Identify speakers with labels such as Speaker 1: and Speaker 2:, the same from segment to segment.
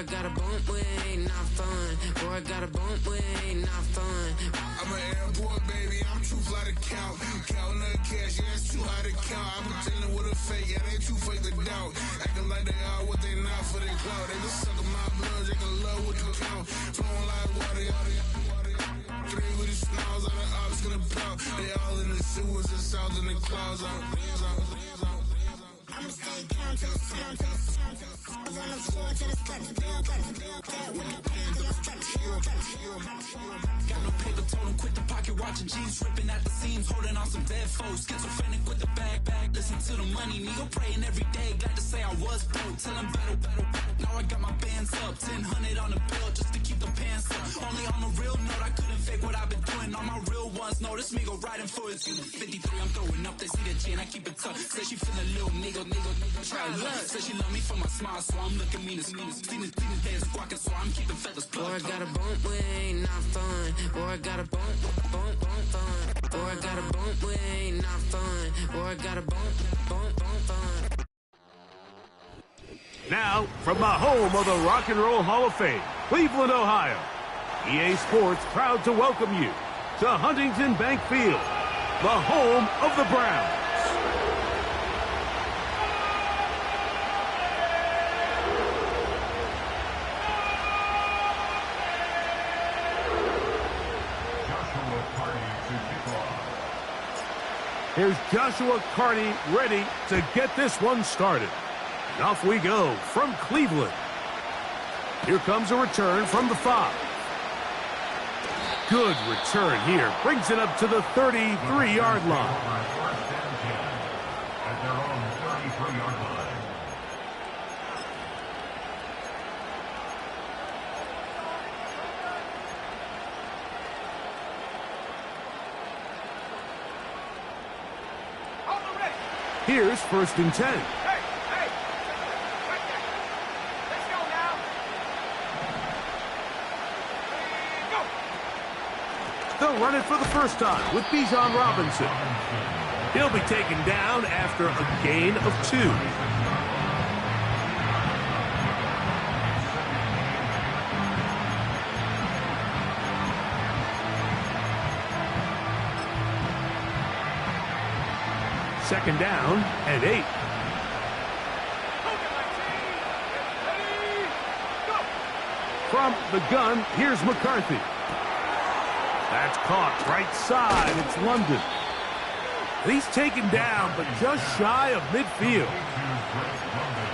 Speaker 1: I got a bump, we ain't not fun. Boy, I got a bump, we ain't not fun.
Speaker 2: I'm an airport baby, I'm too fly to count. Counting the cash, yeah, it's too high to count. I'm pretending with a fake, yeah, they too fake to doubt. Acting like they are what they not for their clout. They just sucking my blood, they can love what you count. Flowing like water, three with the snows, all the ops gonna pout. They all in the sewers, the south in the clouds.
Speaker 3: I'ma stay down to the sound, to the sound, to the sound. On the floor to the steps, build up, with the hands on the steps,
Speaker 4: got no paper, told him quit the pocket watching jeans, ripping at the seams, holding on some dead foes. Schizophrenic with the bag, listen to the money, nigga praying every day. Glad to say I was broke, tell him battle. Now I got my bands up, 1000 on the bill just to keep the pants up. Only on a real note, I couldn't fake what I've been doing. All my real ones know this me go riding for it. 53, I'm throwing up, they see the G and I keep it tough. Say she feeling little nigga, try to love. Say she love me for my smile, so I'm looking mean as seen the days squawking, so I'm keeping feathers plucked.
Speaker 1: Boy, I got a bump, we ain't not fun. Boy, I got a bump, fun. Boy, I got a bump, we ain't not fun. Boy, I got a bump, fun.
Speaker 5: Now, from the home of the Rock and Roll Hall of Fame, Cleveland, Ohio, EA Sports proud to welcome you to Huntington Bank Field, the home of the Browns. Here's Joshua Carney ready to get this one started. And off we go from Cleveland. Here comes a return from the 5. Good return here. Brings it up to the 33-yard line.
Speaker 6: At their own 33-yard line.
Speaker 5: Here's 1st and 10.
Speaker 7: Hey! Right there. Let's go now. Go.
Speaker 5: They'll run it for the first time with Bijan Robinson. He'll be taken down after a gain of 2. Second down and 8. From the gun, here's McCarthy. That's caught right side. It's London. He's taken down, but just shy of midfield.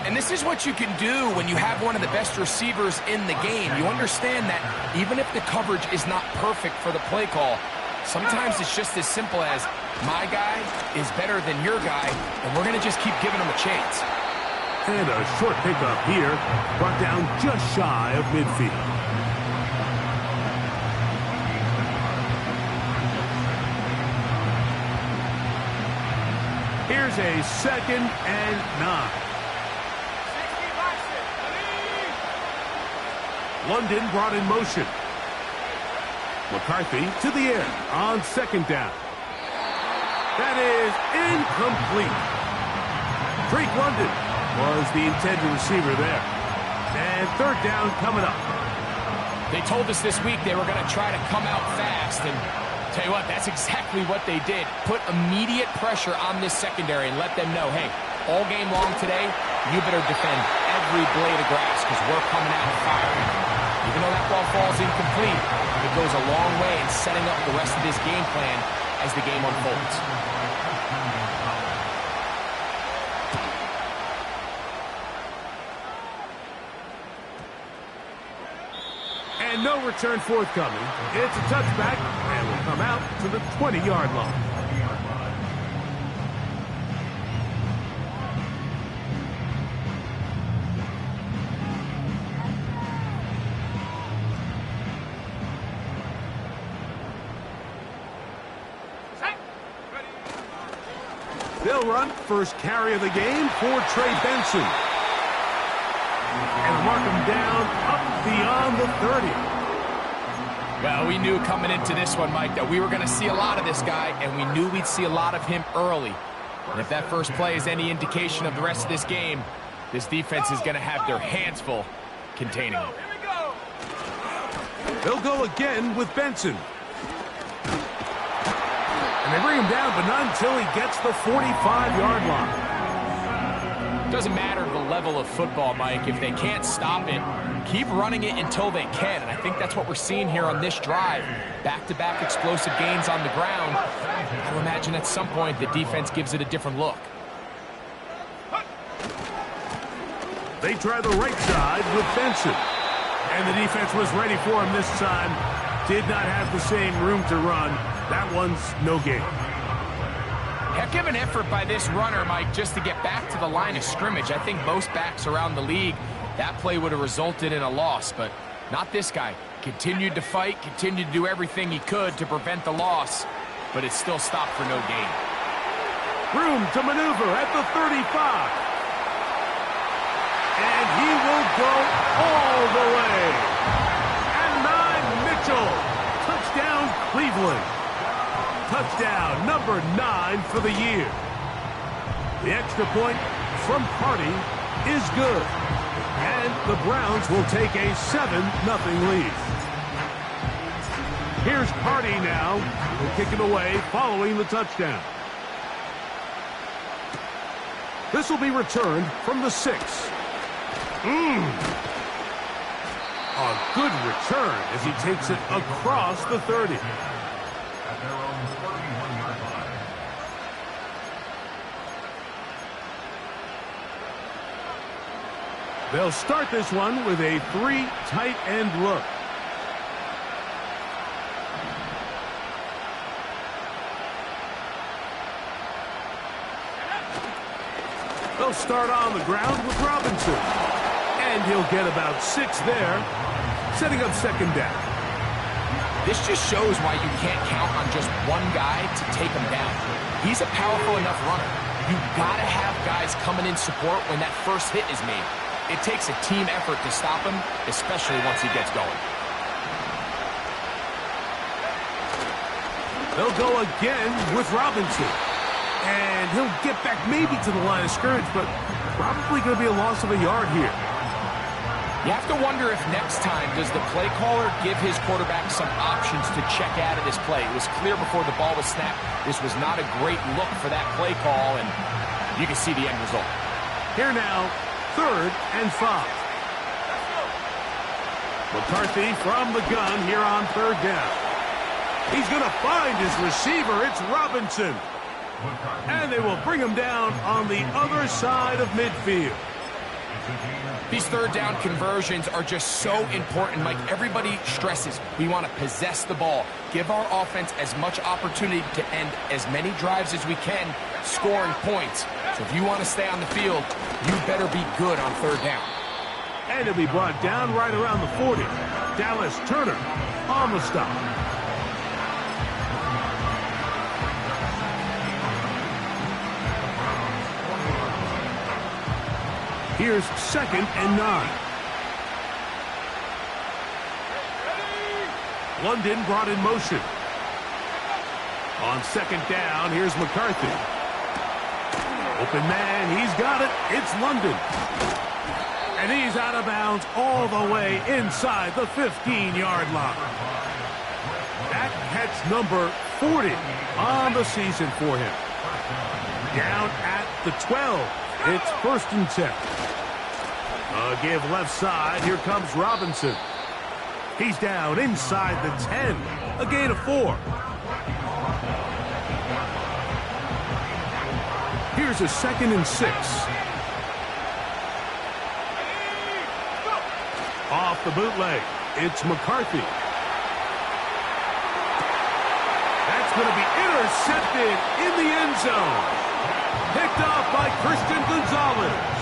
Speaker 8: And this is what you can do when you have one of the best receivers in the game. You understand that even if the coverage is not perfect for the play call, sometimes it's just as simple as, my guy is better than your guy, and we're going to just keep giving him a chance.
Speaker 5: And a short pickup here, brought down just shy of midfield. Here's a 2nd and 9. London brought in motion. McCarthy to the air on 2nd down. That is incomplete. Drake London was the intended receiver there. And 3rd down coming up.
Speaker 8: They told us this week they were going to try to come out fast, and tell you what, that's exactly what they did. Put immediate pressure on this secondary and let them know, hey, all game long today, you better defend every blade of grass because we're coming out firing. Even though that ball falls incomplete, it goes a long way in setting up the rest of this game plan as the game unfolds.
Speaker 5: And no return forthcoming. It's a touchback, and will come out to the 20-yard line. They'll run first carry of the game for Trey Benson. And mark him down up beyond the 30.
Speaker 8: Well, we knew coming into this one, Mike, that we were going to see a lot of this guy, and we knew we'd see a lot of him early. And if that first play is any indication of the rest of this game, this defense is going to have their hands full containing him.
Speaker 5: They'll go again with Benson. And they bring him down, but not until he gets the 45-yard line.
Speaker 8: Doesn't matter the level of football, Mike. If they can't stop it, keep running it until they can. And I think that's what we're seeing here on this drive. Back-to-back explosive gains on the ground. I would imagine at some point the defense gives it a different look.
Speaker 5: They try the right side with Benson. And the defense was ready for him this time. Did not have the same room to run. That one's no gain.
Speaker 8: Heck of an effort by this runner, Mike, just to get back to the line of scrimmage. I think most backs around the league, that play would have resulted in a loss, but not this guy. Continued to fight, continued to do everything he could to prevent the loss, but it still stopped for no gain.
Speaker 5: Room to maneuver at the 35. And he will go all the way. And 9, Mitchell. Touchdown, Cleveland. Touchdown number 9 for the year. The extra point from Party is good. And the Browns will take a 7-0 lead. Here's Party now. We'll kick it away following the touchdown. This will be returned from the 6. A good return as he takes it across the 30.
Speaker 6: At their own 31-yard line.
Speaker 5: They'll start this one with a 3 tight end look. They'll start on the ground with Robinson. And he'll get about 6 there, setting up second down.
Speaker 8: This just shows why you can't count on just one guy to take him down. He's a powerful enough runner. You've got to have guys coming in support when that first hit is made. It takes a team effort to stop him, especially once he gets going.
Speaker 5: They'll go again with Robinson. And he'll get back maybe to the line of scrimmage, but probably going to be a loss of a yard here.
Speaker 8: You have to wonder if next time does the play caller give his quarterback some options to check out of this play. It was clear before the ball was snapped. This was not a great look for that play call, and you can see the end result.
Speaker 5: Here now, 3rd and 5. McCarthy from the gun here on 3rd down. He's going to find his receiver. It's Robinson. And they will bring him down on the other side of midfield.
Speaker 8: These 3rd down conversions are just so important, Mike. Everybody stresses we want to possess the ball, give our offense as much opportunity to end as many drives as we can, scoring points. So if you want to stay on the field, you better be good on 3rd down.
Speaker 5: And he'll be brought down right around the 40. Dallas Turner on the stop. Here's 2nd and 9. London brought in motion. On 2nd down, here's McCarthy. Open man, he's got it. It's London. And he's out of bounds all the way inside the 15-yard line. That catch number 40 on the season for him. Down at the 12. It's 1st and 10. Give left side. Here comes Robinson. He's down inside the 10. A gain of 4. Here's a 2nd and 6. Off the bootleg. It's McCarthy. That's going to be intercepted in the end zone. Picked off by Christian Gonzalez.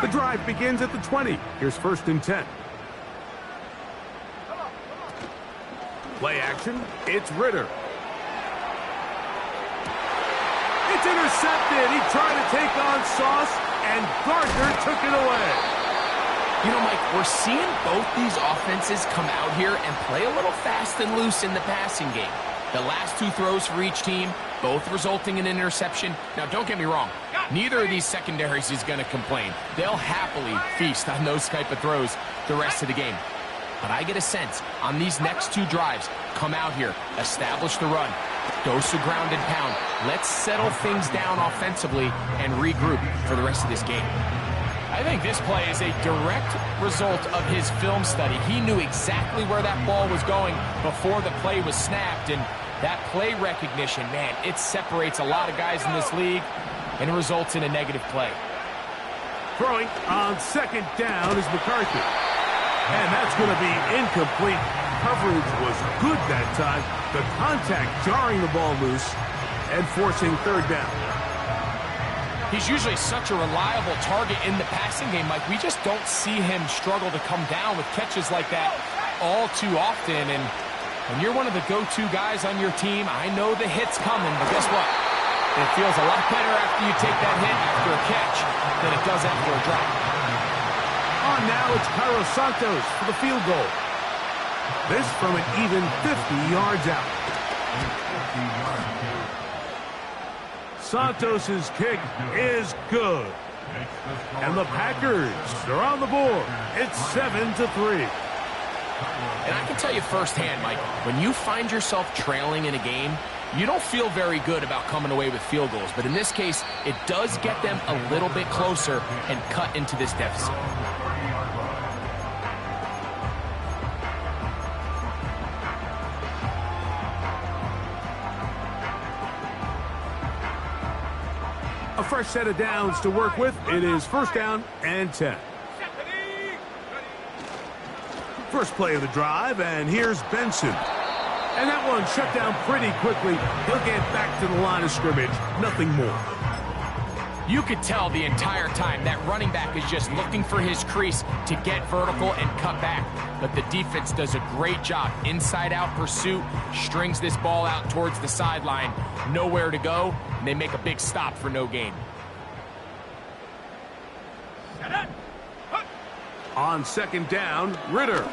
Speaker 5: The drive begins at the 20. Here's 1st and 10. Play action. It's Ritter. It's intercepted. intercepted. He tried to take on Sauce, and Gardner took it away.
Speaker 8: You know, Mike, we're seeing both these offenses come out here and play a little fast and loose in the passing game. The last two throws for each team, both resulting in an interception. Now, don't get me wrong. Neither of these secondaries is going to complain. They'll happily feast on those type of throws the rest of the game. But I get a sense on these next two drives, come out here, establish the run, dose of ground and pound. Let's settle things down offensively and regroup for the rest of this game. I think this play is a direct result of his film study. He knew exactly where that ball was going before the play was snapped, and that play recognition, man, it separates a lot of guys in this league and results in a negative play.
Speaker 5: Throwing on second down is McCarthy. And that's going to be incomplete. Coverage was good that time. The contact jarring the ball loose and forcing third down.
Speaker 8: He's usually such a reliable target in the passing game, Mike. We just don't see him struggle to come down with catches like that all too often. And when you're one of the go-to guys on your team, I know the hit's coming, but guess what? It feels a lot better after you take that hit after a catch than it does after a drop.
Speaker 5: On now, it's Carlos Santos for the field goal. This from an even 50 yards out. Santos' kick is good. And the Packers are on the board. It's 7-3.
Speaker 8: And I can tell you firsthand, Mike, when you find yourself trailing in a game, you don't feel very good about coming away with field goals. But in this case, it does get them a little bit closer and cut into this deficit.
Speaker 5: A fresh set of downs to work with. It is first down and 10. First play of the drive, and here's Benson. And that one shut down pretty quickly. He'll get back to the line of scrimmage. Nothing more.
Speaker 8: You could tell the entire time that running back is just looking for his crease to get vertical and cut back. But the defense does a great job. Inside-out pursuit, strings this ball out towards the sideline. Nowhere to go, and they make a big stop for no gain.
Speaker 5: On second down, Ritter.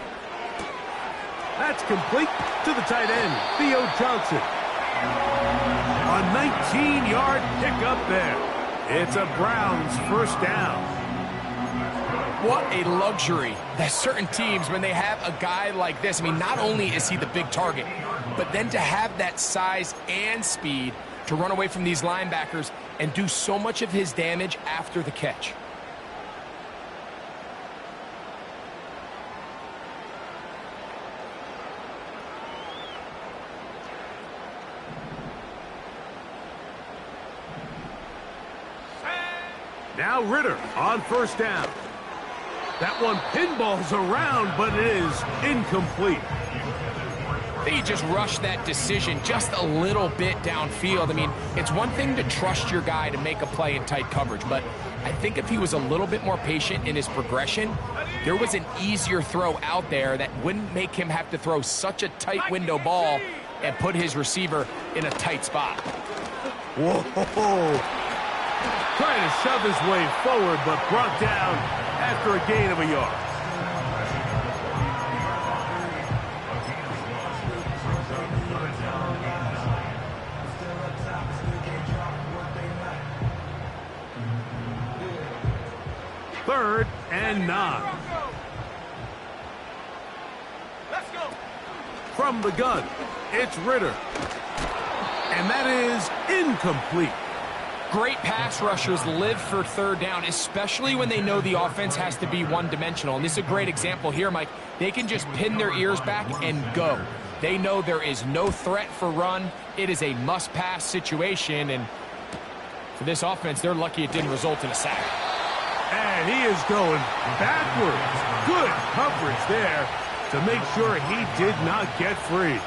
Speaker 5: That's complete to the tight end, Theo Johnson. A 19-yard pickup there. It's a Browns first down.
Speaker 8: What a luxury that certain teams, when they have a guy like this, I mean, not only is he the big target, but then to have that size and speed to run away from these linebackers and do so much of his damage after the catch.
Speaker 5: Now Ritter on first down. That one pinballs around, but it is incomplete.
Speaker 8: He just rushed that decision just a little bit downfield. I mean, it's one thing to trust your guy to make a play in tight coverage, but I think if he was a little bit more patient in his progression, there was an easier throw out there that wouldn't make him have to throw such a tight window ball and put his receiver in a tight spot.
Speaker 5: Whoa! Trying to shove his way forward, but brought down after a gain of a yard. Third and 9.
Speaker 7: Let's go.
Speaker 5: From the gun, it's Ritter. And that is incomplete.
Speaker 8: Great pass rushers live for third down, especially when they know the offense has to be one-dimensional. And this is a great example here, Mike. They can just pin their ears back and go. They know there is no threat for run. It is a must-pass situation. And for this offense, they're lucky it didn't result in a sack.
Speaker 5: And he is going backwards. Good coverage there to make sure he did not get free.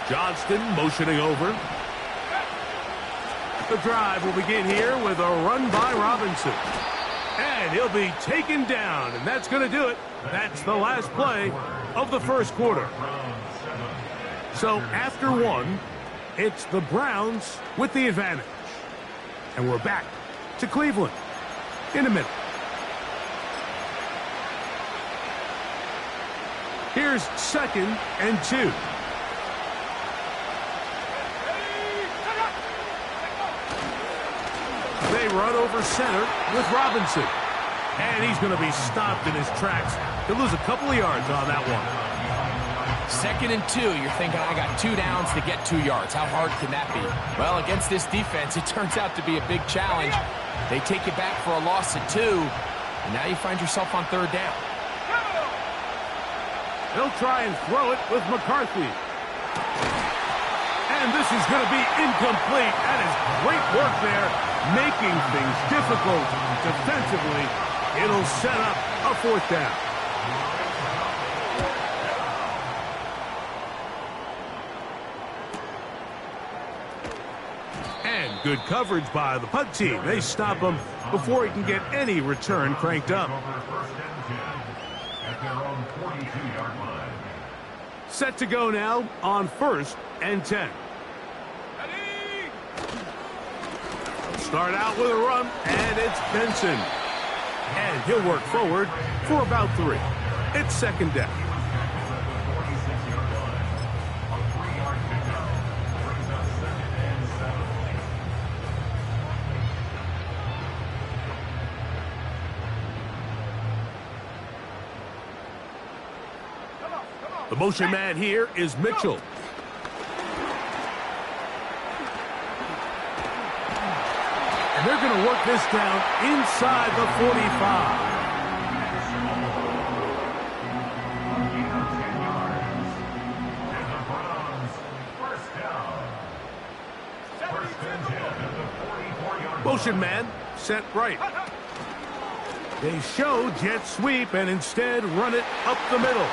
Speaker 5: Johnston motioning over. The drive will begin here with a run by Robinson. And he'll be taken down, and that's going to do it. That's the last play of the first quarter. So after one, it's the Browns with the advantage. And we're back to Cleveland in a minute. Here's 2nd and 2. They run over center with Robinson. And he's going to be stopped in his tracks. He'll lose a couple of yards on that one.
Speaker 8: 2nd and 2. You're thinking, I got 2 downs to get 2 yards. How hard can that be? Well, against this defense, it turns out to be a big challenge. They take you back for a loss at 2, and now you find yourself on 3rd down.
Speaker 5: They'll try and throw it with McCarthy. And this is going to be incomplete. That is great work there, making things difficult defensively. It'll set up a 4th down. And good coverage by the punt team. They stop him before he can get any return cranked up. Set to go now on 1st and 10. Start out with a run, and it's Benson. And he'll work forward for about 3. It's 2nd down. The motion man here is Mitchell. And they're going to work this down inside the 45. Motion man set right. They show jet sweep and instead run it up the middle.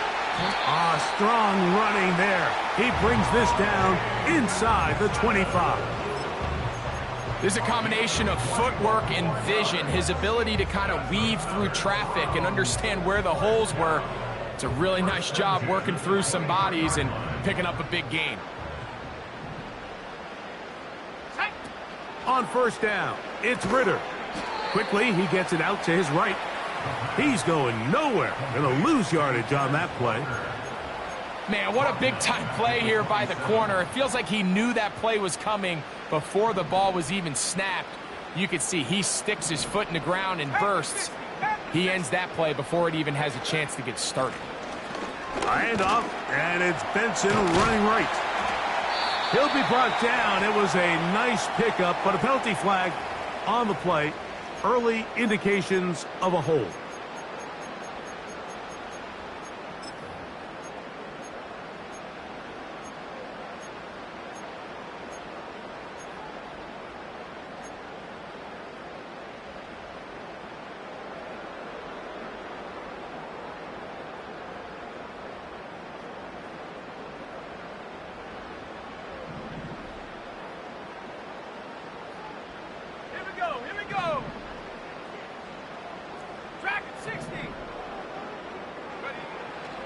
Speaker 5: Strong running there. He brings this down inside the 25.
Speaker 8: There's a combination of footwork and vision, his ability to kind of weave through traffic and understand where the holes were. It's a really nice job working through some bodies and picking up a big gain.
Speaker 5: On 1st down, it's Ritter. Quickly, he gets it out to his right. He's going nowhere. Going to lose yardage on that play.
Speaker 8: Man, what a big-time play here by the corner. It feels like he knew that play was coming before the ball was even snapped. You can see he sticks his foot in the ground and bursts. He ends that play before it even has a chance to get started.
Speaker 5: Handoff, and it's Benson running right. He'll be brought down. It was a nice pickup, but a penalty flag on the play. Early indications of a hold.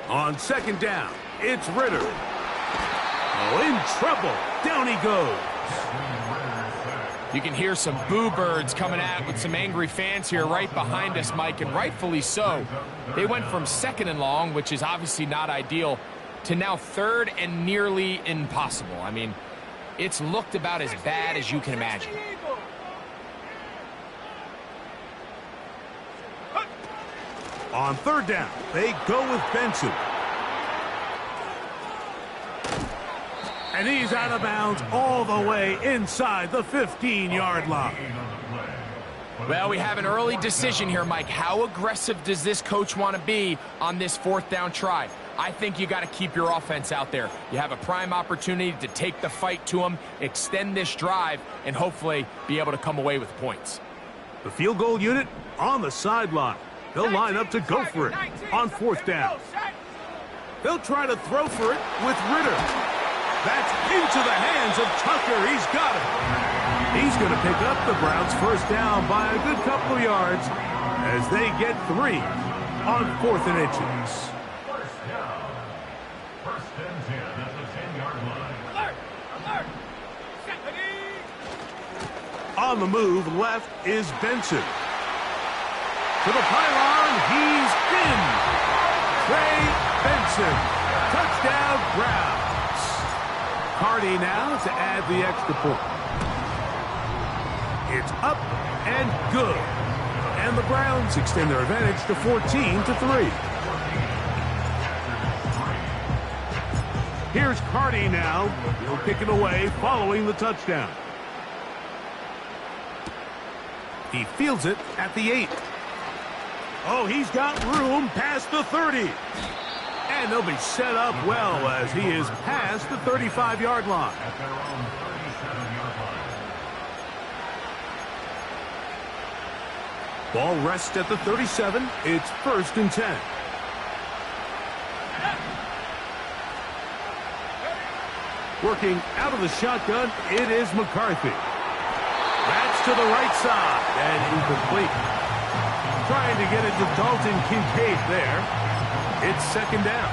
Speaker 5: On 2nd down, it's Ritter. Oh, in trouble. Down he goes.
Speaker 8: You can hear some boo birds coming out with some angry fans here right behind us, Mike, and rightfully so. They went from 2nd and long, which is obviously not ideal, to now 3rd and nearly impossible. I mean, it's looked about as bad as you can imagine.
Speaker 5: On 3rd down, they go with Benson. And he's out of bounds all the way inside the 15-yard line.
Speaker 8: Well, we have an early decision here, Mike. How aggressive does this coach want to be on this 4th down try? I think you got to keep your offense out there. You have a prime opportunity to take the fight to them, extend this drive, and hopefully be able to come away with points.
Speaker 5: The field goal unit on the sideline. They'll line up to go for it on 4th down. They'll try to throw for it with Ritter. That's into the hands of Tucker. He's got it. He's going to pick up the Browns' first down by a good couple of yards as they get 3 on 4th and inches.
Speaker 6: First down. First and 10 at the 10-yard line.
Speaker 7: Alert! Alert!
Speaker 5: On the move, left is Benson. To the pylon, he's in. Trey Benson. Touchdown, Browns. Cardi now to add the extra point. It's up and good. And the Browns extend their advantage to 14-3. Here's Cardi now. He'll kick it away following the touchdown. He fields it at the 8. Oh, he's got room past the 30. And they'll be set up well as he is past the 35-yard line.
Speaker 6: At their own 37-yard line.
Speaker 5: Ball rests at the 37. It's 1st and 10. Working out of the shotgun, it is McCarthy. That's to the right side and incomplete. Trying to get it to Dalton Kincaid there. It's 2nd down.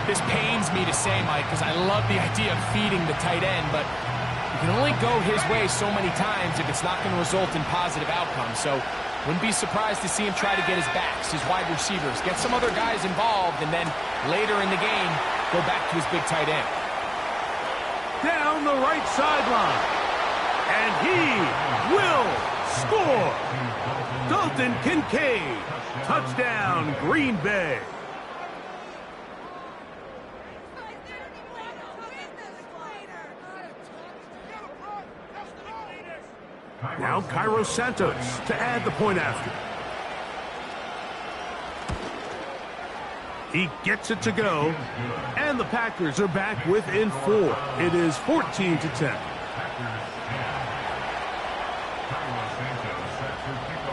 Speaker 8: This pains me to say, Mike, because I love the idea of feeding the tight end, but you can only go his way so many times if it's not going to result in positive outcomes. So wouldn't be surprised to see him try to get his backs, his wide receivers, get some other guys involved, and then later in the game, go back to his big tight end.
Speaker 5: Down the right sideline. And he will score. Dalton Kincaid. Touchdown, Green Bay. Now Cairo Santos to add the point after. He gets it to go. And the Packers are back within 4. It is 14-10.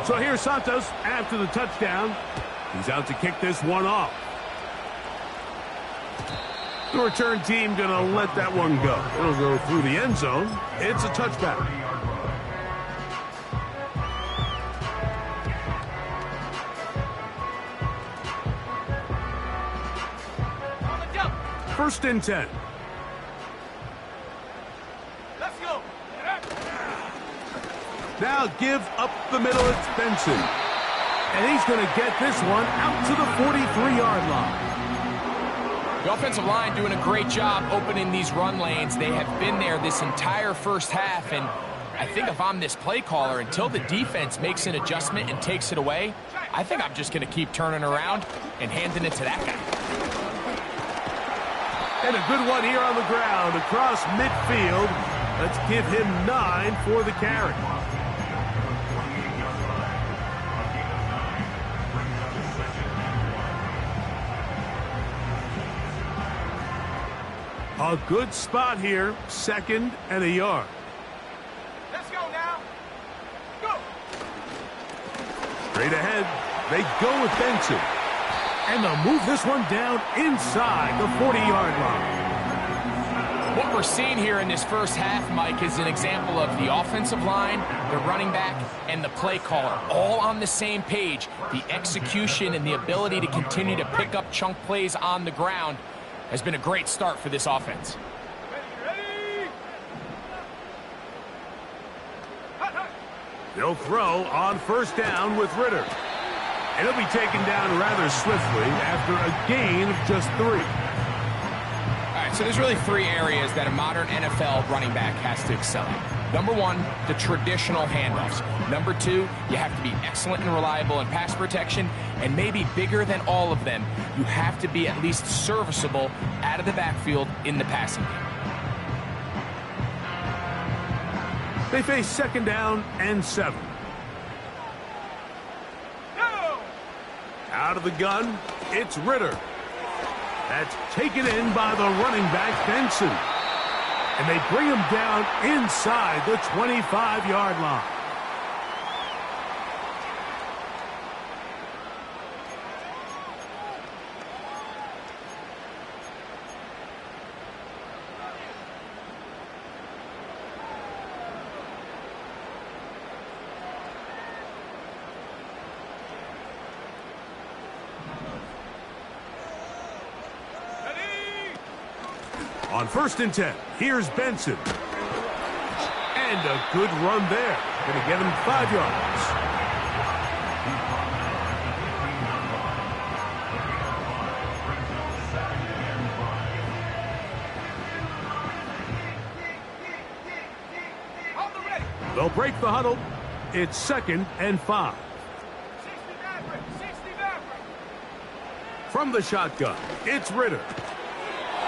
Speaker 5: So here's Santos after the touchdown. He's out to kick this one off. The return team going to let that one go. It'll go through the end zone. It's a touchback. First and 10.
Speaker 7: Let's go!
Speaker 5: Now give up the middle, it's Benson. And he's going to get this one out to the 43-yard line.
Speaker 8: The offensive line doing a great job opening these run lanes. They have been there this entire first half, and I think if I'm this play caller, until the defense makes an adjustment and takes it away, I think I'm just going to keep turning around and handing it to that guy.
Speaker 5: And a good one here on the ground across midfield. Let's give him 9 for the carry. A good spot here, 2nd and a yard.
Speaker 7: Let's go now! Go!
Speaker 5: Straight ahead, they go with Benson. And they'll move this one down inside the 40-yard line.
Speaker 8: What we're seeing here in this first half, Mike, is an example of the offensive line, the running back, and the play caller all on the same page. The execution and the ability to continue to pick up chunk plays on the ground has been a great start for this offense.
Speaker 7: Ready!
Speaker 5: They'll throw on first down with Ritter. And he'll be taken down rather swiftly after a gain of just 3.
Speaker 8: All right, so there's really 3 areas that a modern NFL running back has to excel at. Number 1, the traditional handoffs. Number 2, you have to be excellent and reliable in pass protection. And maybe bigger than all of them, you have to be at least serviceable out of the backfield in the passing game.
Speaker 5: They face 2nd down and 7. Out of the gun, it's Ritter. That's taken in by the running back, Benson. And they bring him down inside the 25-yard line. On 1st and 10, here's Benson. And a good run there. Going to get him 5 yards. They'll break the huddle. It's 2nd and 5. From the shotgun, it's Ritter.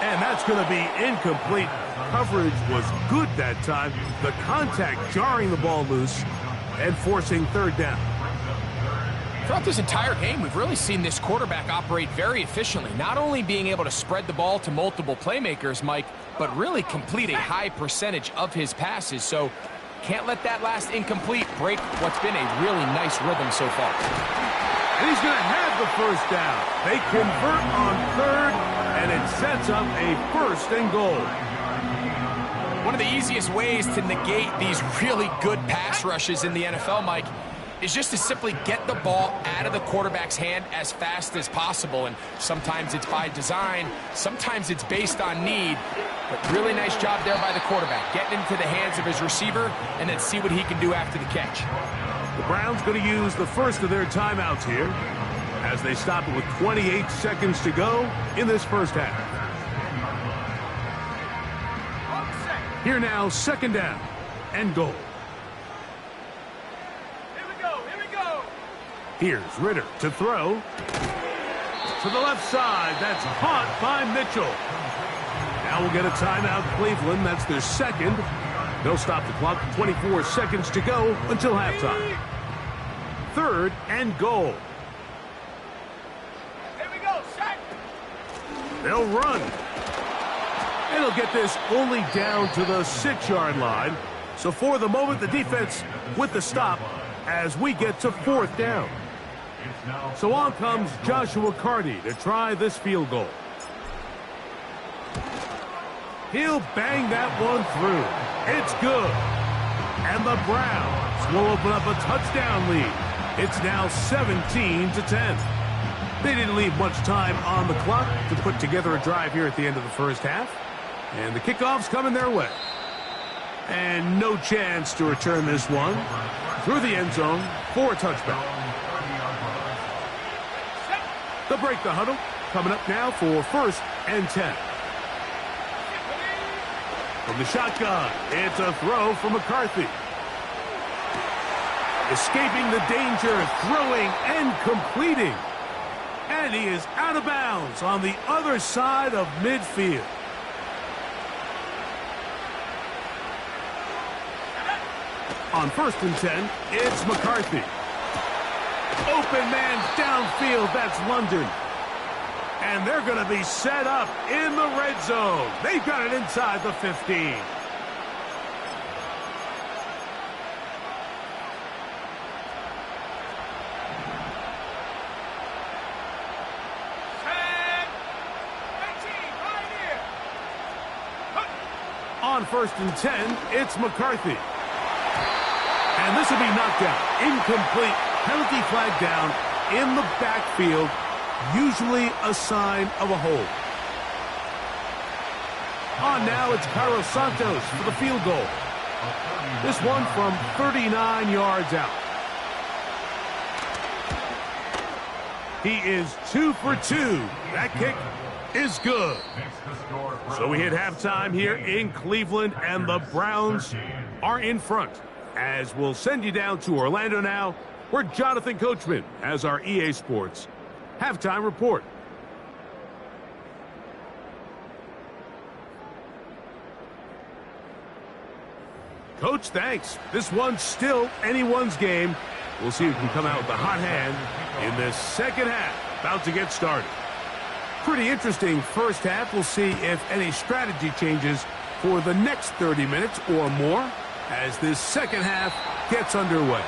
Speaker 5: And that's going to be incomplete. Coverage was good that time. The contact jarring the ball loose and forcing 3rd down.
Speaker 8: Throughout this entire game, we've really seen this quarterback operate very efficiently, not only being able to spread the ball to multiple playmakers, Mike, but really complete a high percentage of his passes. So can't let that last incomplete break what's been a really nice rhythm so far.
Speaker 5: And he's going to have the 1st down. They convert on 3rd, and it sets up a 1st and goal.
Speaker 8: One of the easiest ways to negate these really good pass rushes in the NFL, Mike, is just to simply get the ball out of the quarterback's hand as fast as possible. And sometimes it's by design, sometimes it's based on need. But really nice job there by the quarterback, getting into the hands of his receiver and then see what he can do after the catch.
Speaker 5: The Browns going to use the first of their timeouts here as they stop it with 28 seconds to go in this first half. Here now, 2nd down and goal. Here's Ritter to throw. To the left side, that's caught by Mitchell. Now we'll get a timeout, Cleveland. That's their 2nd. They'll stop the clock. 24 seconds to go until halftime. 3rd and goal.
Speaker 7: Here we go, set.
Speaker 5: They'll run. And they'll get this only down to the 6-yard line. So for the moment, the defense with the stop as we get to 4th down. So on comes Joshua Carty to try this field goal. He'll bang that one through. It's good. And the Browns will open up a touchdown lead. It's now 17-10. They didn't leave much time on the clock to put together a drive here at the end of the first half. And the kickoff's coming their way. And no chance to return this one through the end zone for a touchback. They'll break the huddle. Coming up now for 1st and 10. From the shotgun, it's a throw from McCarthy. Escaping the danger, throwing and completing. And he is out of bounds on the other side of midfield. On 1st and 10, it's McCarthy. Open man downfield, that's London. And they're going to be set up in the red zone. They've got it inside the 15. On 1st and 10, it's McCarthy. And this will be knocked out. Incomplete. Penalty flag down in the backfield. Usually a sign of a hold. On now, it's Carlos Santos for the field goal. This one from 39 yards out. He is 2 for 2. That kick is good. So we hit halftime here in Cleveland, and the Browns are in front. As we'll send you down to Orlando now, where Jonathan Coachman has our EA Sports halftime report. Coach, thanks. This one's still anyone's game. We'll see who can come out with the hot hand in this second half. About to get started. Pretty interesting first half. We'll see if any strategy changes for the next 30 minutes or more as this second half gets underway.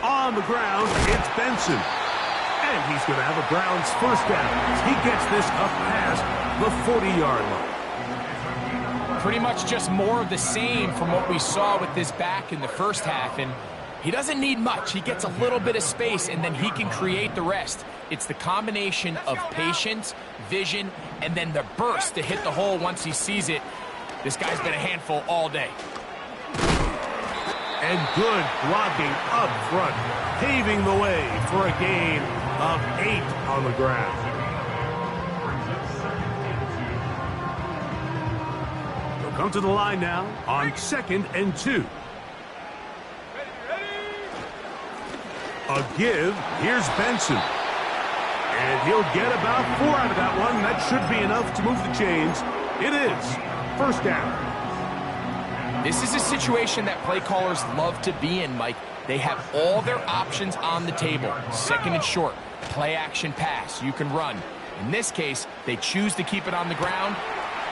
Speaker 5: On the ground, it's Benson. And And he's going to have a Browns first down as he gets this up past the 40-yard line.
Speaker 8: Pretty much just more of the same from what we saw with this back in the first half. And he doesn't need much. He gets a little bit of space, and then he can create the rest. It's the combination of patience, vision, and then the burst to hit the hole once he sees it. This guy's been a handful all day.
Speaker 5: And good blocking up front, paving the way for a gain of 8 on the ground. They'll come to the line now on 2nd and 2. A give. Here's Benson. And he'll get about 4 out of that one. That should be enough to move the chains. It is first down.
Speaker 8: This is a situation that play callers love to be in, Mike. They have all their options on the table. 2nd and short, play action pass. You can run. In this case, they choose to keep it on the ground,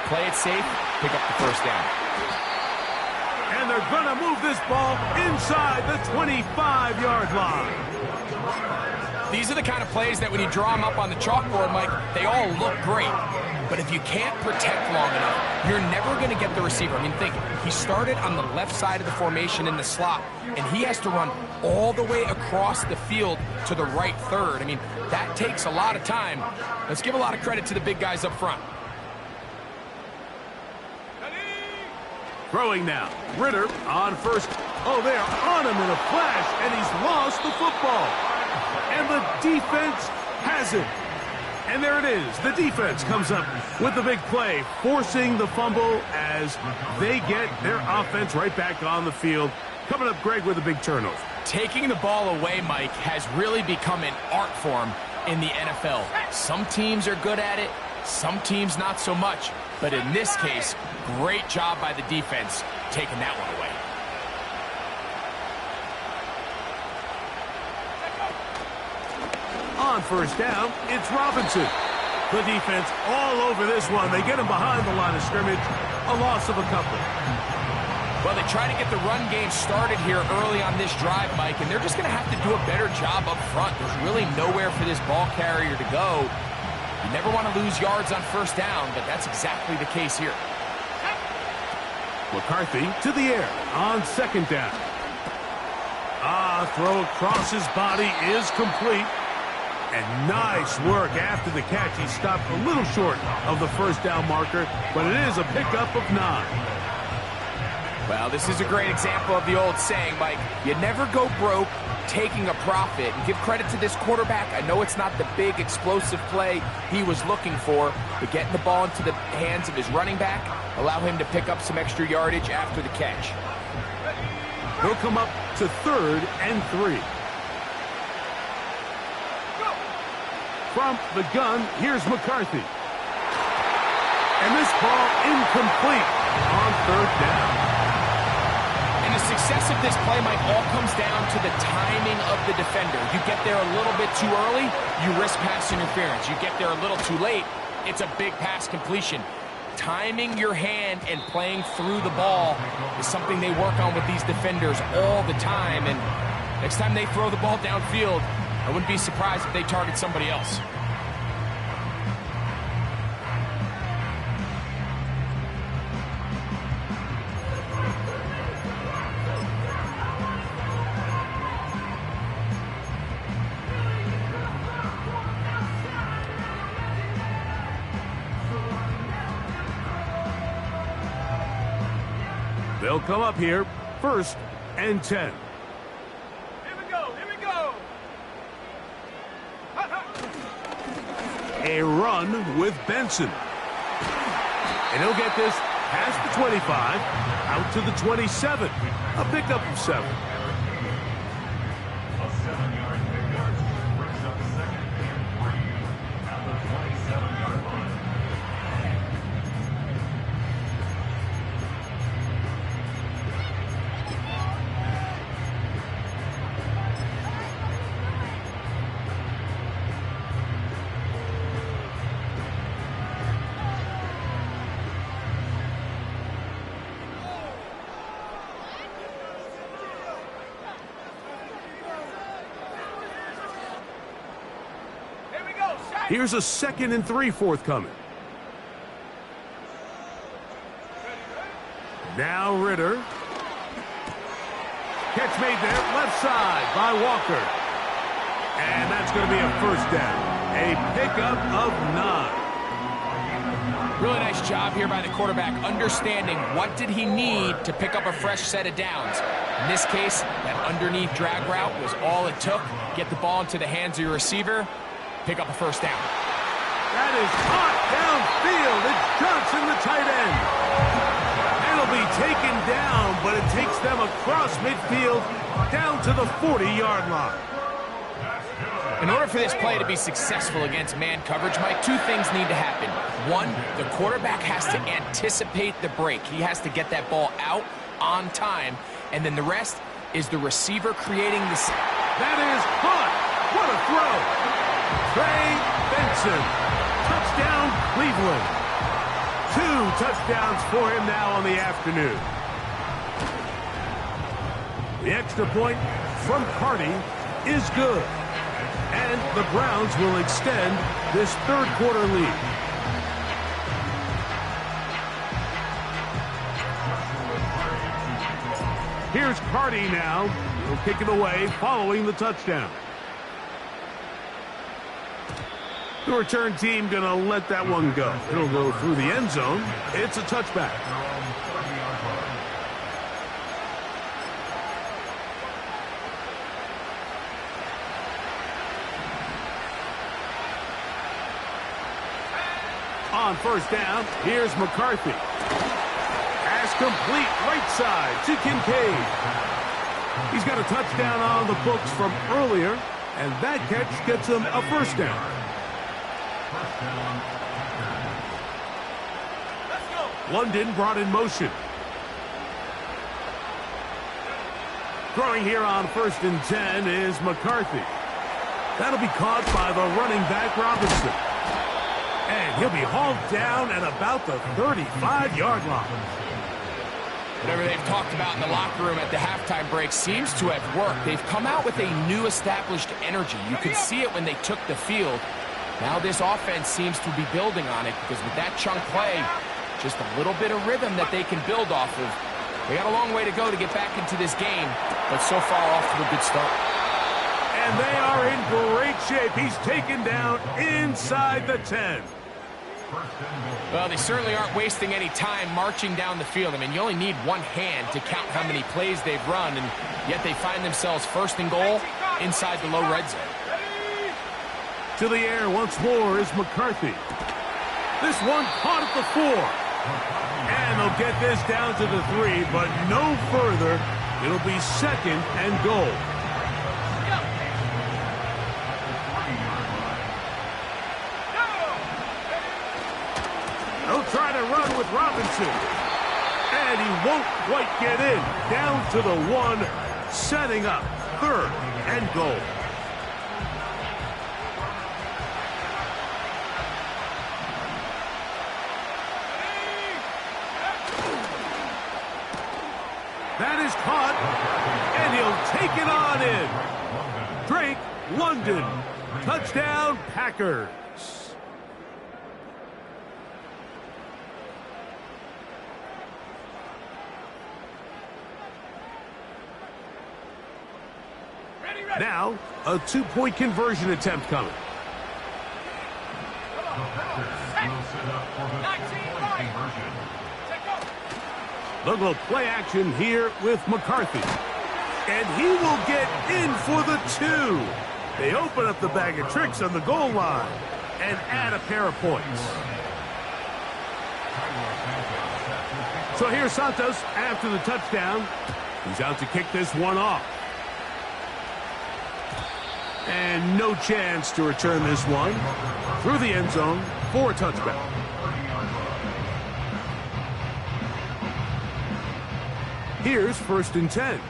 Speaker 8: play it safe, pick up the first down.
Speaker 5: And they're going to move this ball inside the 25-yard line.
Speaker 8: These are the kind of plays that when you draw them up on the chalkboard, Mike, they all look great. But if you can't protect long enough, you're never going to get the receiver. I mean, think, he started on the left side of the formation in the slot, and he has to run all the way across the field to the right third. I mean, that takes a lot of time. Let's give a lot of credit to the big guys up front.
Speaker 5: Throwing now. Ritter on first. Oh, they're on him in a flash, and he's lost the football. And the defense has it. And there it is. The defense comes up with the big play, forcing the fumble as they get their offense right back on the field. Coming up, Greg, with a big turnover.
Speaker 8: Taking the ball away, Mike, has really become an art form in the NFL. Some teams are good at it, some teams not so much. But in this case, great job by the defense taking that one away.
Speaker 5: On first down, it's Robinson. The defense all over this one. They get him behind the line of scrimmage. A loss of a couple.
Speaker 8: Well, they try to get the run game started here early on this drive, Mike, and they're just going to have to do a better job up front. There's really nowhere for this ball carrier to go. You never want to lose yards on first down, but that's exactly the case here.
Speaker 5: McCarthy to the air on 2nd down. Throw across his body is complete. And nice work after the catch. He stopped a little short of the first down marker, but it is a pickup of 9.
Speaker 8: Well, this is a great example of the old saying, Mike. You never go broke taking a profit. And give credit to this quarterback. I know it's not the big explosive play he was looking for, but getting the ball into the hands of his running back, allow him to pick up some extra yardage after the catch.
Speaker 5: He'll come up to 3rd and 3. From the gun, here's McCarthy. And this ball incomplete on 3rd down.
Speaker 8: And the success of this play, Mike, all comes down to the timing of the defender. You get there a little bit too early, you risk pass interference. You get there a little too late, it's a big pass completion. Timing your hand and playing through the ball is something they work on with these defenders all the time. And next time they throw the ball downfield, I wouldn't be surprised if they target somebody else.
Speaker 5: They'll come up here, 1st and 10.
Speaker 7: Here we go.
Speaker 5: A run with Benson. And he'll get this past the 25, out to the 27. A pickup of 7.
Speaker 6: A 7-yard pickup brings up 2nd and 3 at the 27-yard line.
Speaker 5: Here's a 2nd and 3 forthcoming. Now Ritter. Catch made there, left side by Walker. And that's going to be a first down. A pickup of 9.
Speaker 8: Really nice job here by the quarterback, understanding what did he need to pick up a fresh set of downs. In this case, that underneath drag route was all it took. Get the ball into the hands of your receiver, pick up a first down.
Speaker 5: That is hot downfield. It's Johnson, the tight end. It'll be taken down, but it takes them across midfield down to the 40-yard line.
Speaker 8: In order for this play to be successful against man coverage, Mike, 2 things need to happen. 1, the quarterback has to anticipate the break. He has to get that ball out on time. And then the rest is the receiver creating the...
Speaker 5: That is caught. What a throw. Trey Benson. Touchdown, Cleveland. 2 touchdowns for him now on the afternoon. The extra point from Carty is good. And the Browns will extend this 3rd quarter lead. Here's Carty now. He'll kick it away following the touchdown. The return team going to let that one go. It'll go through the end zone. It's a touchback. On first down, here's McCarthy. Pass complete right side to Kincaid. He's got a touchdown on the books from earlier, and that catch gets him a first down. London brought in motion. Throwing here on 1st and 10 is McCarthy. That'll be caught by the running back Robinson. And he'll be hauled down at about the 35-yard line.
Speaker 8: Whatever they've talked about in the locker room at the halftime break seems to have worked. They've come out with a new established energy. You could see it when they took the field. Now this offense seems to be building on it because with that chunk play, just a little bit of rhythm that they can build off of. They got a long way to go to get back into this game, but so far off to a good start.
Speaker 5: And they are in great shape. He's taken down inside the 10.
Speaker 8: Well, they certainly aren't wasting any time marching down the field. I mean, you only need one hand to count how many plays they've run, and yet they find themselves 1st and goal inside the low red zone.
Speaker 5: To the air once more is McCarthy. This one caught at the 4. And they'll get this down to the 3, but no further. It'll be 2nd and goal. They'll try to run with Robinson. And he won't quite get in. Down to the 1, setting up 3rd and goal. That is caught, and he'll take it on in. Drake London, touchdown Packers. Now, a 2-point conversion attempt coming. Look, a little play action here with McCarthy. And he will get in for the 2. They open up the bag of tricks on the goal line and add a pair of points. So here's Santos after the touchdown. He's out to kick this one off. And no chance to return this one through the end zone for a touchback. Here's 1st and 10.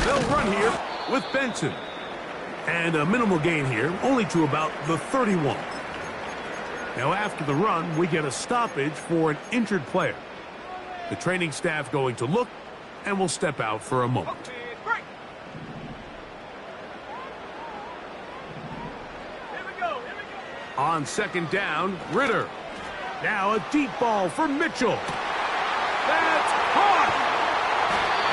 Speaker 5: They'll run here with Benson. And a minimal gain here, only to about the 31. Now after the run, we get a stoppage for an injured player. The training staff going to look and will step out for a moment. On second down, Ritter. Now a deep ball for Mitchell. That's caught!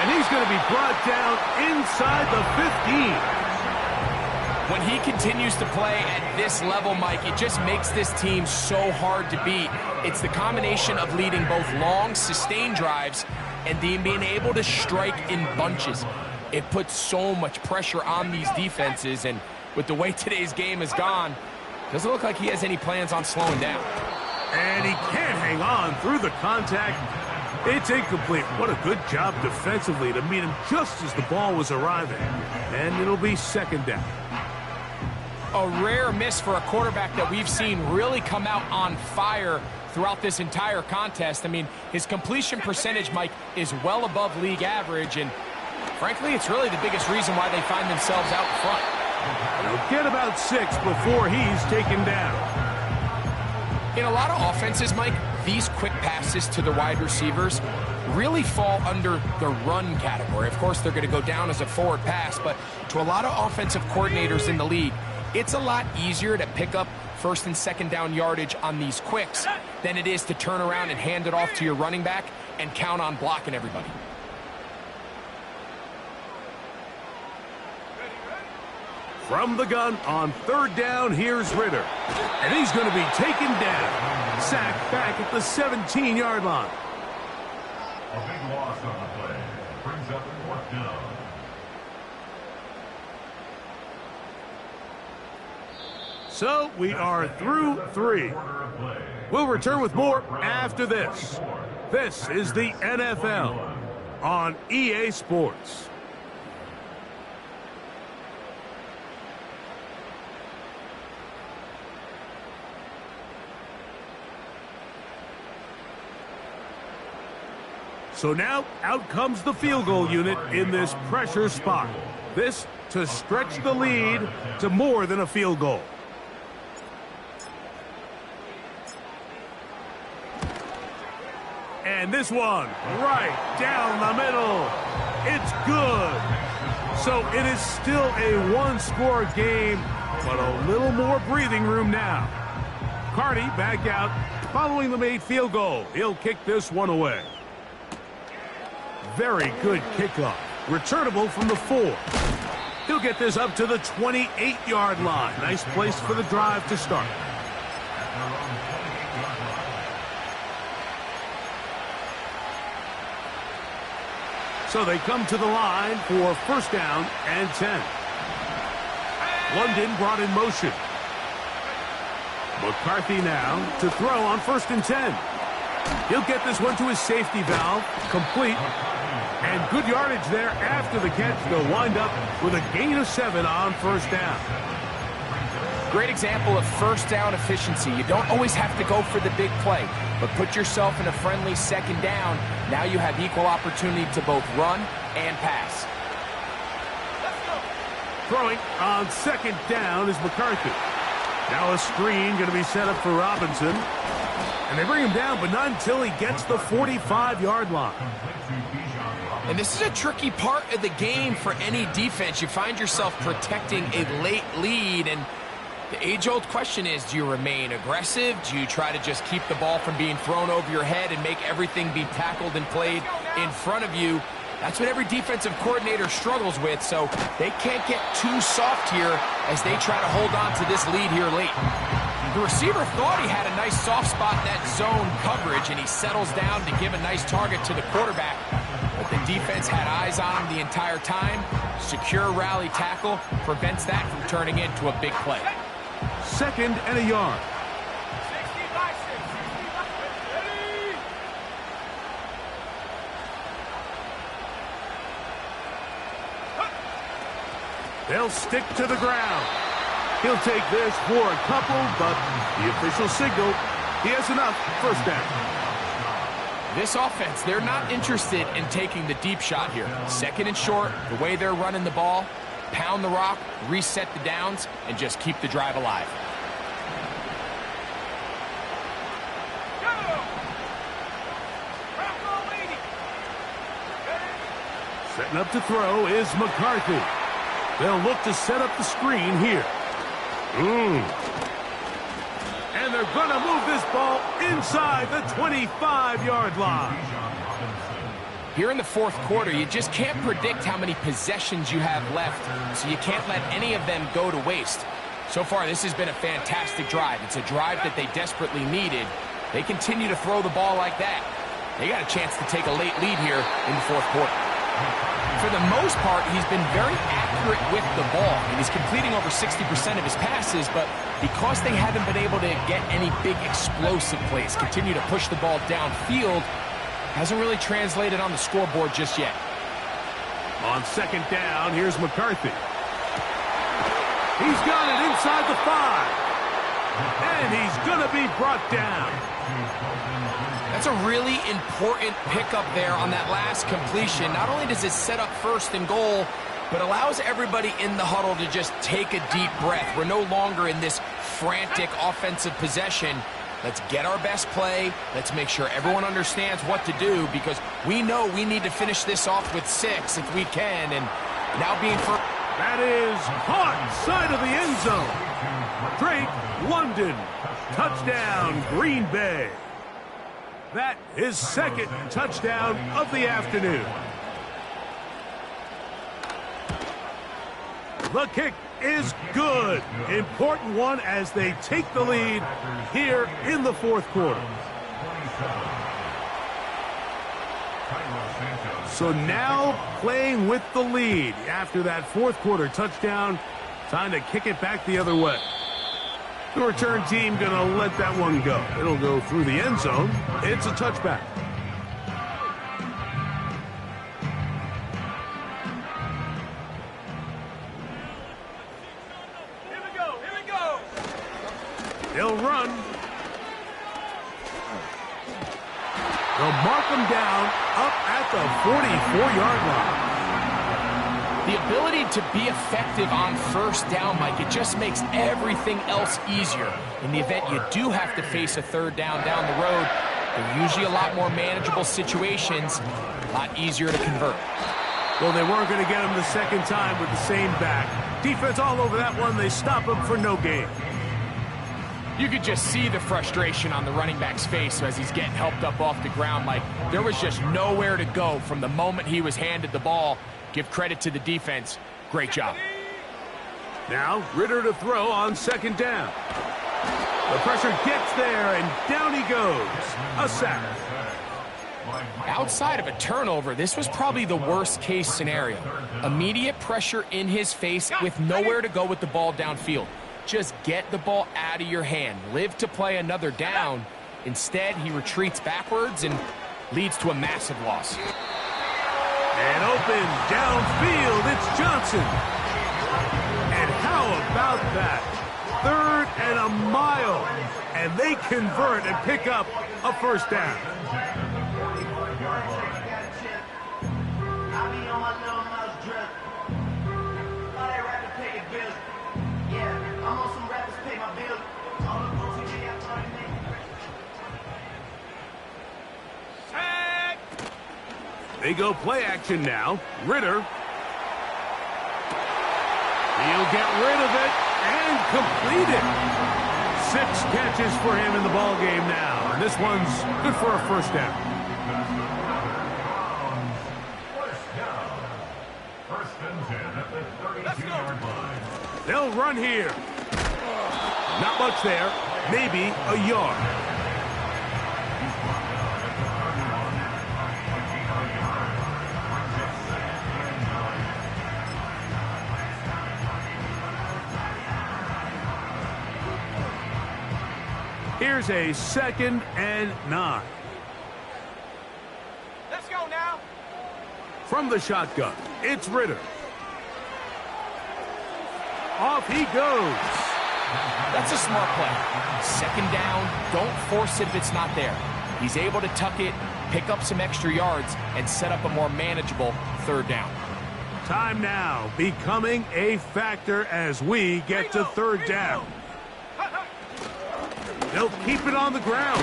Speaker 5: And he's going to be brought down inside the 15.
Speaker 8: When he continues to play at this level, Mike, it just makes this team so hard to beat. It's the combination of leading both long, sustained drives and being able to strike in bunches. It puts so much pressure on these defenses, and with the way today's game has gone, doesn't look like he has any plans on slowing down.
Speaker 5: And he can't hang on through the contact. It's incomplete. What a good job defensively to meet him just as the ball was arriving. And it'll be second down.
Speaker 8: A rare miss for a quarterback that we've seen really come out on fire throughout this entire contest. I mean, his completion percentage, Mike, is well above league average, and frankly, it's really the biggest reason why they find themselves out front.
Speaker 5: He'll get about 6 before he's taken down.
Speaker 8: In a lot of offenses, Mike, these quick passes to the wide receivers really fall under the run category. Of course, they're going to go down as a forward pass, but to a lot of offensive coordinators in the league, it's a lot easier to pick up first and second down yardage on these quicks than it is to turn around and hand it off to your running back and count on blocking everybody.
Speaker 5: From the gun on third down, here's Ritter. And he's going to be taken down. Sacked back at the 17-yard line.
Speaker 6: A big loss on the play. Brings up 4th down.
Speaker 5: So we are through 3. We'll return with more after this. This is the NFL on EA Sports. So now, out comes the field goal unit in this pressure spot. This to stretch the lead to more than a field goal. And this one, right down the middle. It's good. So it is still a one-score game, but a little more breathing room now. Carty back out following the made field goal. He'll kick this one away. Very good kickoff. Returnable from the 4. He'll get this up to the 28-yard line. Nice place for the drive to start. So they come to the line for first down and 10. London brought in motion. McCarthy now to throw on first and 10. He'll get this one to his safety valve, complete. And good yardage there after the catch. They'll wind up with a gain of 7 on first down.
Speaker 8: Great example of first down efficiency. You don't always have to go for the big play, but put yourself in a friendly second down. Now you have equal opportunity to both run and pass.
Speaker 5: Throwing on second down is McCarthy. Now a screen going to be set up for Robinson. And they bring him down, but not until he gets the 45-yard line.
Speaker 8: And this is a tricky part of the game for any defense. You find yourself protecting a late lead, and the age-old question is, do you remain aggressive? Do you try to just keep the ball from being thrown over your head and make everything be tackled and played in front of you? That's what every defensive coordinator struggles with, so they can't get too soft here as they try to hold on to this lead here late. The receiver thought he had a nice soft spot in that zone coverage, and he settles down to give a nice target to the quarterback. But the defense had eyes on him the entire time. Secure rally tackle prevents that from turning into a big play.
Speaker 5: Second and a yard. They'll stick to the ground. He'll take this for a couple, but the official signal, he has enough. First down.
Speaker 8: This offense, they're not interested in taking the deep shot here. Second and short, the way they're running the ball, pound the rock, reset the downs, and just keep the drive alive.
Speaker 5: Setting up to throw is McCarthy. They'll look to set up the screen here. gonna move this ball inside the 25-yard line.
Speaker 8: Here in the fourth quarter, you just can't predict how many possessions you have left, so you can't let any of them go to waste. So far, this has been a fantastic drive. It's a drive that they desperately needed. They continue to throw the ball like that. They got a chance to take a late lead here in the fourth quarter. For the most part, he's been very accurate with the ball, and he's completing over 60% of his passes, but because they haven't been able to get any big explosive plays, continue to push the ball downfield, hasn't really translated on the scoreboard just yet.
Speaker 5: On second down, here's McCarthy. He's got it inside the 5. And he's going to be brought down.
Speaker 8: That's a really important pickup there on that last completion. Not only does it set up first and goal, but allows everybody in the huddle to just take a deep breath. We're no longer in this frantic offensive possession. Let's get our best play. Let's make sure everyone understands what to do, because we know we need to finish this off with 6 if we can. And now being for...
Speaker 5: That is caught side of the end zone. Drake London. Touchdown, Green Bay. That is second touchdown of the afternoon. The kick is good. Important one as they take the lead here in the fourth quarter. So now playing with the lead after that fourth quarter touchdown. Time to kick it back the other way. The return team going to let that one go. It'll go through the end zone. It's a touchback. They'll run. They'll mark them down up at the 44-yard line.
Speaker 8: The ability to be effective on first down, Mike, it just makes everything else easier. In the event you do have to face a third down the road, they're usually a lot more manageable situations, a lot easier to convert.
Speaker 5: Well, they weren't going to get him the second time with the same back. Defense all over that one. They stop him for no gain.
Speaker 8: You could just see the frustration on the running back's face as he's getting helped up off the ground. Like, there was just nowhere to go from the moment he was handed the ball. Give credit to the defense. Great job.
Speaker 5: Now, Ritter to throw on second down. The pressure gets there, and down he goes. A sack.
Speaker 8: Outside of a turnover, this was probably the worst-case scenario. Immediate pressure in his face with nowhere to go with the ball downfield. Just get the ball out of your hand. Live to play another down. Instead, he retreats backwards and leads to a massive loss.
Speaker 5: And open downfield, it's Johnson. And how about that? 3rd and a mile. And they convert and pick up a first down. They go play action now. Ritter. He'll get rid of it and complete it. 6 catches for him in the ball game now. And this one's good for a first down.
Speaker 6: First and 10 at the 32-yard line.
Speaker 5: They'll run here. Not much there. Maybe a yard. Here's a 2nd and 9.
Speaker 7: Let's go now.
Speaker 5: From the shotgun, it's Ritter. Off he goes.
Speaker 8: That's a smart play. Second down, don't force it if it's not there. He's able to tuck it, pick up some extra yards, and set up a more manageable 3rd down.
Speaker 5: Time now becoming a factor as we get to 3rd down. They'll keep it on the ground.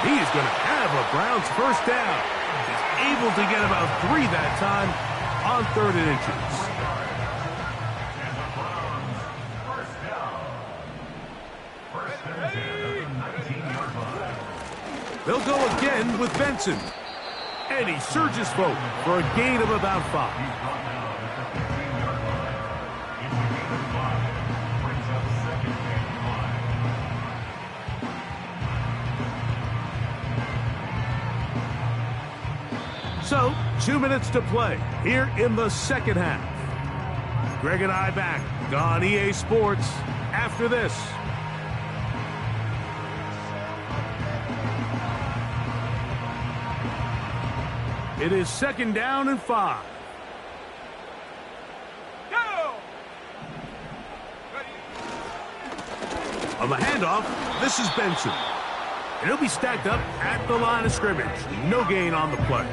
Speaker 5: He is going to have a Browns first down. He's able to get about 3 that time on 3rd and inches. They'll go again with Benson. And he surges forward for a gain of about 5.
Speaker 6: He's brought down at the 15-yard line. It's a gain of 5. Brings up second and 5.
Speaker 5: So, 2 minutes to play here in the second half. Greg and I back on EA Sports after this. It is 2nd down and 5.
Speaker 7: Go!
Speaker 5: On the handoff, this is Benson. And he'll be stacked up at the line of scrimmage. No gain on the play.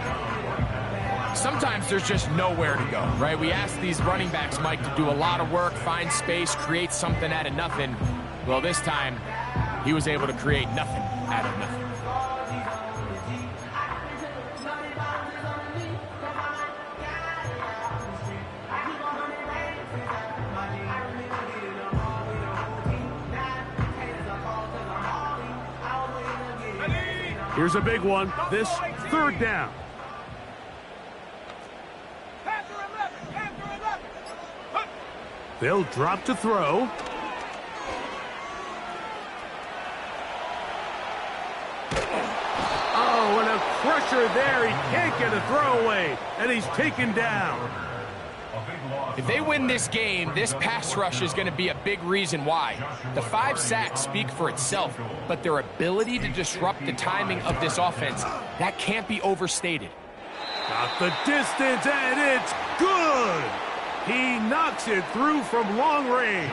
Speaker 8: Sometimes there's just nowhere to go, right? We ask these running backs, Mike, to do a lot of work, find space, create something out of nothing. Well, this time, he was able to create nothing out of nothing.
Speaker 5: Here's a big one. This 3rd down. They'll drop to throw. Oh, and a crusher there. He can't get a throwaway, and he's taken down.
Speaker 8: If they win this game, this pass rush is going to be a big reason why. The 5 sacks speak for itself, but their ability to disrupt the timing of this offense, that can't be overstated.
Speaker 5: Got the distance, and it's good. He knocks it through from long range.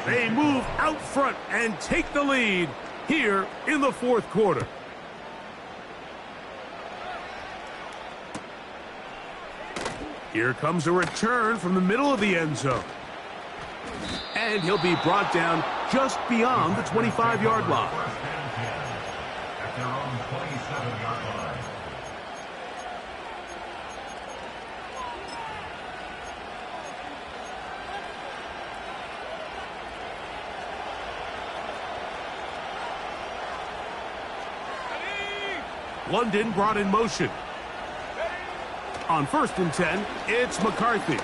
Speaker 5: They move out front and take the lead here in the 4th quarter. Here comes a return from the middle of the end zone. And he'll be brought down just beyond the 25-yard line.
Speaker 6: At their own 27-yard line.
Speaker 5: London brought in motion. On 1st and 10, it's McCarthy.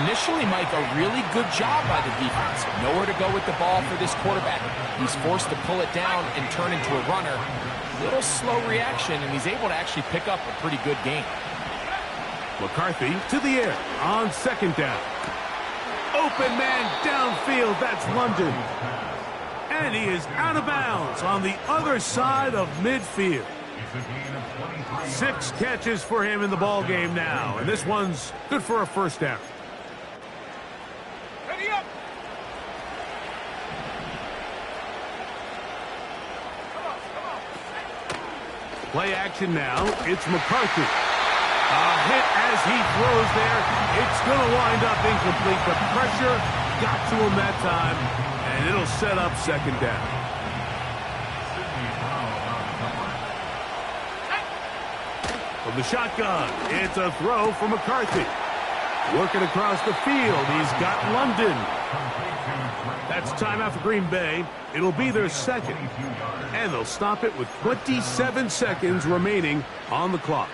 Speaker 8: Initially, Mike, a really good job by the defense. Nowhere to go with the ball for this quarterback. He's forced to pull it down and turn into a runner. Little slow reaction, and he's able to actually pick up a pretty good game.
Speaker 5: McCarthy to the air on 2nd down. Open man downfield, that's London. And he is out of bounds on the other side of midfield. 6 catches for him in the ball game now, and this one's good for a 1st down.
Speaker 7: Ready up!
Speaker 5: Play action now. It's McCarthy. A hit as he throws there. It's going to wind up incomplete. The pressure got to him that time, and it'll set up 2nd down. From the shotgun, it's a throw for McCarthy. Working across the field, he's got London. That's timeout for Green Bay. It'll be their 2nd. And they'll stop it with 27 seconds remaining on the clock.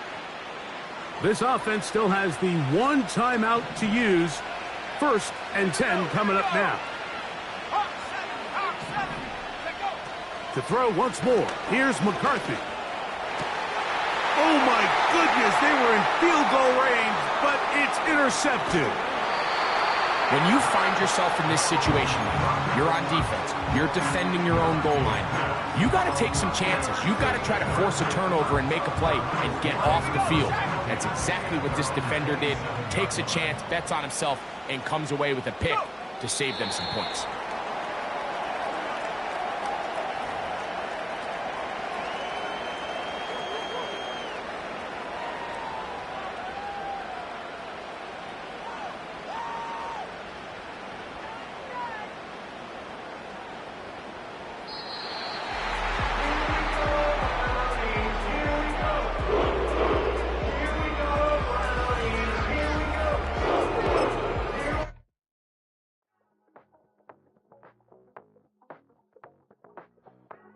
Speaker 5: This offense still has the 1 timeout to use. 1st and 10 coming up now. To throw once more, here's McCarthy. Oh my goodness, they were in field goal range, but it's intercepted.
Speaker 8: When you find yourself in this situation, you're on defense, you're defending your own goal line, you got to take some chances. You got to try to force a turnover and make a play and get off the field. That's exactly what this defender did. Takes a chance, bets on himself, and comes away with a pick to save them some points.